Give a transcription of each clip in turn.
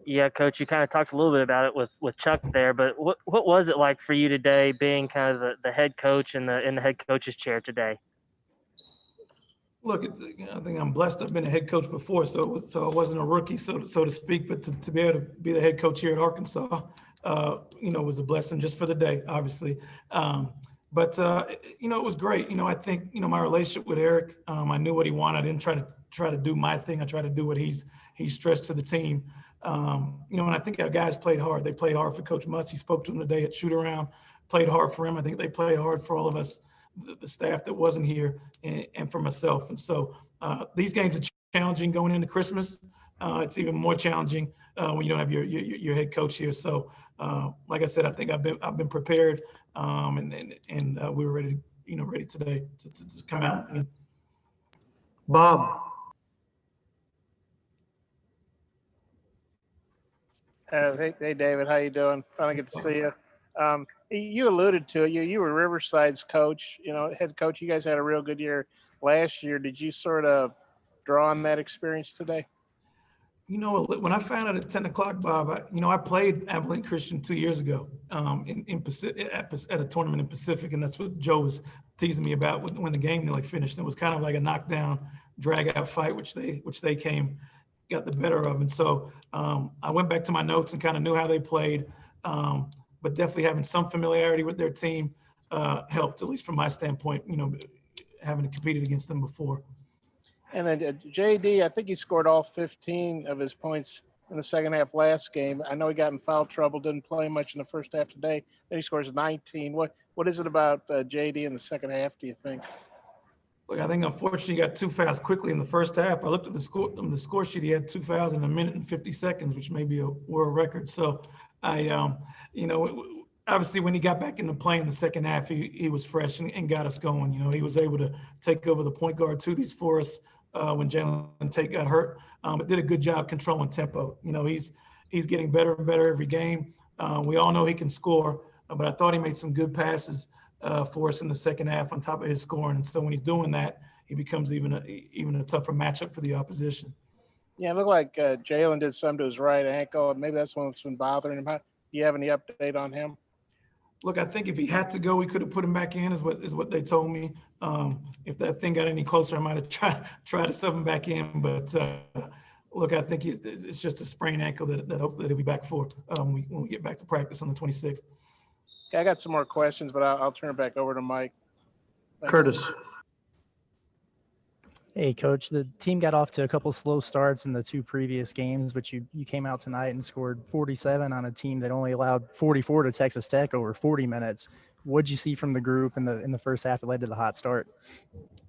Yeah, Coach, you kind of talked a little bit about it with Chuck there, but what was it like for you today, being kind of the head coach in the head coach's chair today? Look, I think I'm blessed. I've been a head coach before, so I wasn't a rookie, so to speak. But to be able to be the head coach here at Arkansas, was a blessing just for the day, obviously. But it was great. I think my relationship with Eric, I knew what he wanted. I didn't try to do my thing. I tried to do what he's stressed to the team. And I think our guys played hard. They played hard for Coach Muss. He spoke to him today at shoot around, played hard for him. I think they played hard for all of us, the staff that wasn't here, and for myself. And so these games are challenging going into Christmas. It's even more challenging when you don't have your head coach here. So, like I said, I think I've been prepared, and we were ready, ready today to come out. Bob. Hey, David, how you doing? Finally good to see you. You alluded to it. You were Riverside's coach, head coach. You guys had a real good year last year. Did you sort of draw on that experience today? When I found out at 10 o'clock, Bob, I played Abilene Christian 2 years ago at a tournament in Pacific, and that's what Joe was teasing me about when the game nearly finished. It was kind of like a knockdown, drag-out fight, which they got the better of. And so I went back to my notes and kind of knew how they played, but definitely having some familiarity with their team helped, at least from my standpoint, having competed against them before. And then JD, I think he scored all 15 of his points in the second half last game. I know he got in foul trouble, didn't play much in the first half today. Then he scores 19. What is it about JD in the second half, do you think? Look, I think unfortunately he got 2 fouls quickly in the first half. I looked at the score sheet. He had 2 fouls in a minute and 50 seconds, which may be a world record. So obviously when he got back into play in the second half, he was fresh and got us going. He was able to take over the point guard duties for us when Jalen Tate got hurt, but did a good job controlling tempo. He's getting better and better every game. We all know he can score, but I thought he made some good passes for us in the second half on top of his scoring. And so when he's doing that, he becomes even a tougher matchup for the opposition. Yeah, it looked like Jalen did something to his right ankle. Maybe that's one that's been bothering him. Do you have any update on him? Look, I think if he had to go, we could have put him back in, is what they told me. If that thing got any closer, I might have tried to sub him back in. But look, I think it's just a sprained ankle that hopefully he'll be back for when we get back to practice on the 26th. Okay, I got some more questions, but I'll turn it back over to Mike. Thanks. Curtis. Hey, Coach, the team got off to a couple slow starts in the 2 previous games, but you came out tonight and scored 47 on a team that only allowed 44 to Texas Tech over 40 minutes. What'd you see from the group in the first half that led to the hot start?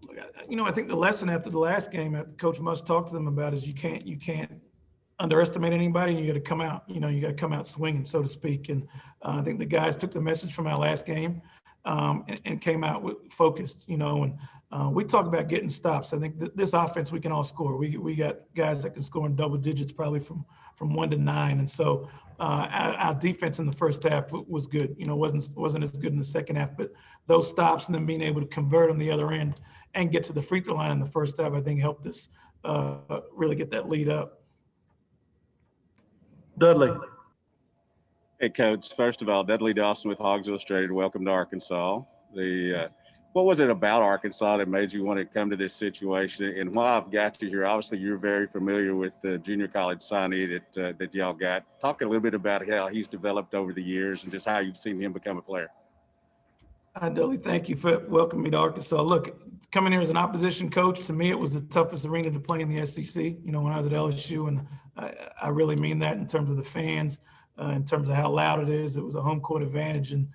I think the lesson after the last game that Coach Muss talked to them about is you can't underestimate anybody, and you got to come out. You got to come out swinging, so to speak. And I think the guys took the message from our last game and came out focused. And we talk about getting stops. I think this offense we can all score. We got guys that can score in double digits, probably from 1 to 9. And so our defense in the first half was good. Wasn't as good in the second half, but those stops and then being able to convert on the other end and get to the free throw line in the first half, I think helped us really get that lead up. Dudley. Hey, Coach. First of all, Dudley Dawson with Hogs Illustrated. Welcome to Arkansas. What was it about Arkansas that made you want to come to this situation? And while I've got you here, obviously you're very familiar with the junior college signee that y'all got. Talk a little bit about how he's developed over the years and just how you've seen him become a player. Dudley, thank you for welcoming me to Arkansas. Look, coming here as an opposition coach, to me, it was the toughest arena to play in the SEC. When I was at LSU, and I really mean that in terms of the fans, in terms of how loud it is. It was a home court advantage. And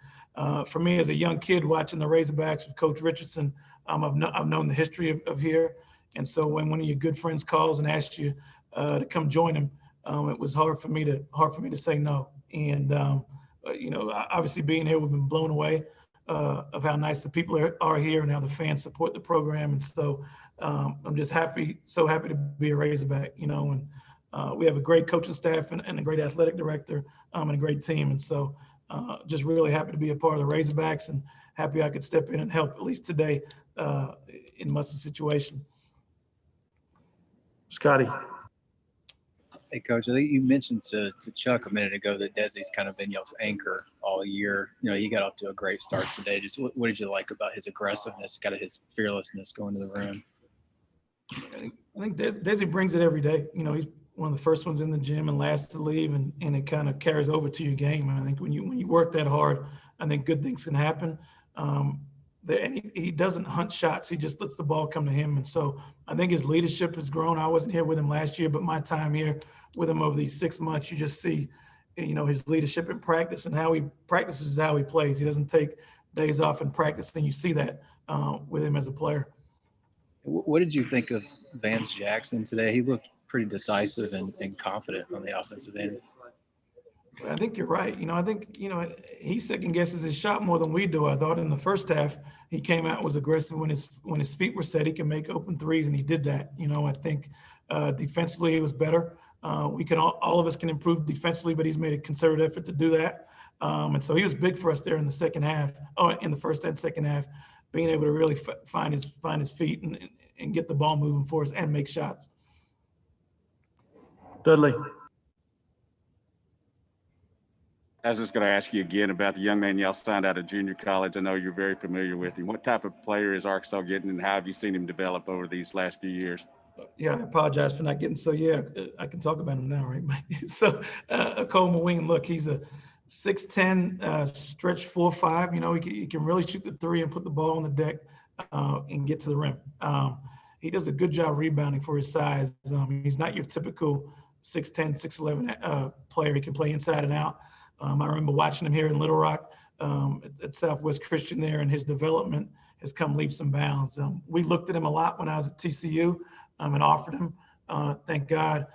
for me, as a young kid watching the Razorbacks with Coach Richardson, I've known the history of here. And so when one of your good friends calls and asks you to come join him, it was hard for me to say no. And obviously being here, we've been blown away of how nice the people are here and how the fans support the program. And so I'm just so happy to be a Razorback, and we have a great coaching staff and a great athletic director and a great team. And so just really happy to be a part of the Razorbacks and happy I could step in and help, at least today, in Muss's situation. Scotty. Hey, Coach, I think you mentioned to Chuck a minute ago that Desi's kind of been y'all's anchor all year. You know, he got off to a great start today. Just what did you like about his aggressiveness, kind of his fearlessness going to the rim? I think Desi brings it every day. You know, he's one of the first ones in the gym and last to leave, and it kind of carries over to your game. And I think when you work that hard, I think good things can happen. And he doesn't hunt shots. He just lets the ball come to him. And so I think his leadership has grown. I wasn't here with him last year, but my time here with him over these 6 months, you just see, you know, his leadership in practice and how he practices is how he plays. He doesn't take days off in practice, and you see that with him as a player. What did you think of Vance Jackson today? He looked pretty decisive and confident on the offensive end. I think you're right. You know, I think, you know, he second guesses his shot more than we do. I thought in the first half he came out and was aggressive when his feet were set. He can make open threes, and he did that. You know, I think defensively he was better. We can all of us can improve defensively, but he's made a concerted effort to do that. And so he was big for us there in the second half. In the first and second half, being able to really find his feet and get the ball moving for us and make shots. Dudley. I was just going to ask you again about the young man y'all signed out of junior college. I know you're very familiar with him. What type of player is Arkansas getting, and how have you seen him develop over these last few years? Yeah, I apologize for not getting. So yeah, I can talk about him now, right? So Coleman Wing, look, he's a 6'10", stretch 4'5". You know, he can really shoot the three and put the ball on the deck and get to the rim. He does a good job rebounding for his size. He's not your typical 6'10", 6'11" player. He can play inside and out. I remember watching him here in Little Rock at Southwest Christian there, and his development has come leaps and bounds. We looked at him a lot when I was at TCU and offered him. Thank God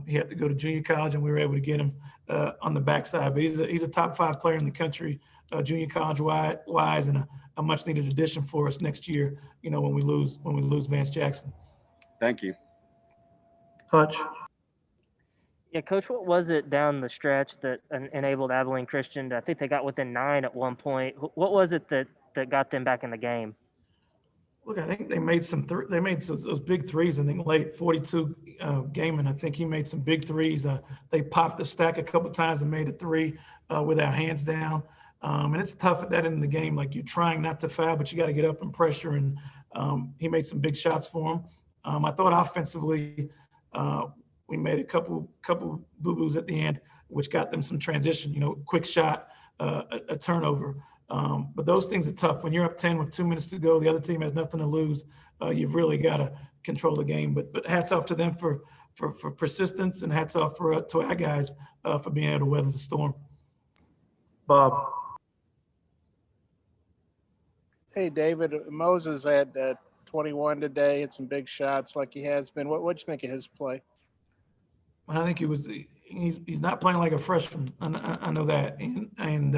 he had to go to junior college, and we were able to get him on the backside. But he's a top 5 player in the country, junior college wise, and a much needed addition for us next year. You know, when we lose Vance Jackson. Thank you. Hutch. Yeah, Coach, what was it down the stretch that enabled Abilene Christian I think they got within 9 at one point? What was it that got them back in the game? Look, I think they made they made those big threes. I think late 42 game, and I think he made some big threes. They popped the stack a couple times and made a three with our hands down. And it's tough at that end of the game. Like, you're trying not to foul, but you got to get up and pressure. And he made some big shots for him. I thought offensively, we made a couple boo-boos at the end, which got them some transition. You know, quick shot, a turnover. But those things are tough. When you're up 10 with 2 minutes to go, the other team has nothing to lose. You've really got to control the game. But hats off to them for persistence, and hats off to our guys for being able to weather the storm. Bob. Hey, David, Moses had 21 today, had some big shots like he has been. What'd you think of his play? I think he's not playing like a freshman. I know that. And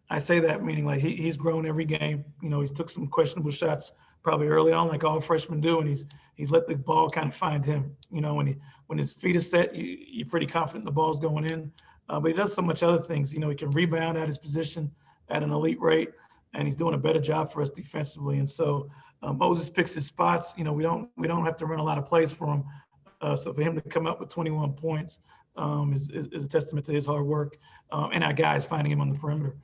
I say that meaning like he's grown every game. You know, he's took some questionable shots probably early on, like all freshmen do, and he's let the ball kind of find him. You know, when his feet are set, you're pretty confident the ball's going in. But he does so much other things. You know, he can rebound at his position at an elite rate, and he's doing a better job for us defensively. And so Moses picks his spots. You know, we don't have to run a lot of plays for him. So for him to come up with 21 points is a testament to his hard work and our guys finding him on the perimeter.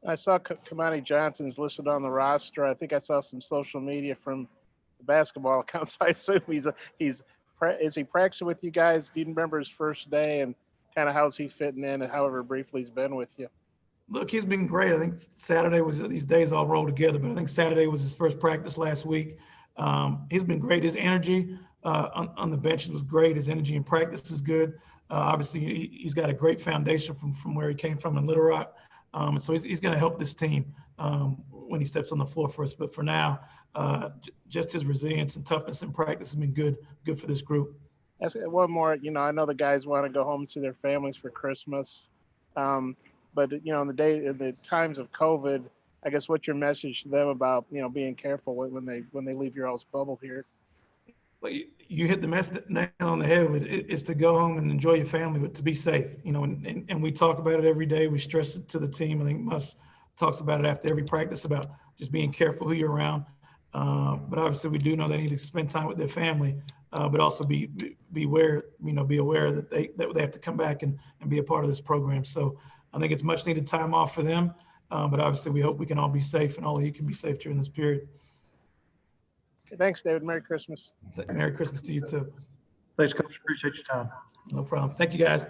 I saw Kamani Johnson's listed on the roster. I think I saw some social media from the basketball accounts. I assume is he practicing with you guys? Do you remember his first day, and kind of how's he fitting in, and however briefly he's been with you? Look, he's been great. I think Saturday was, these days all roll together, but I think Saturday was his first practice last week. He's been great. His energy on the bench was great. His energy in practice is good. Obviously, he's got a great foundation from where he came from in Little Rock. So he's going to help this team when he steps on the floor for us. But for now, just his resilience and toughness in practice has been good for this group. One more, you know, I know the guys want to go home and see their families for Christmas. But, you know, in the times of COVID, I guess what's your message to them about, you know, being careful when they leave your all's bubble here? Well, you hit the nail on the head. It's to go home and enjoy your family, but to be safe, you know, and we talk about it every day. We stress it to the team. I think Muss talks about it after every practice about just being careful who you're around. But obviously we do know they need to spend time with their family, but also be aware, be aware that they have to come back and be a part of this program. So I think it's much needed time off for them. But obviously we hope we can all be safe and all of you can be safe during this period. Okay, thanks, David. Merry Christmas. Merry Christmas to you too. Thanks, Coach. Appreciate your time. No problem. Thank you guys.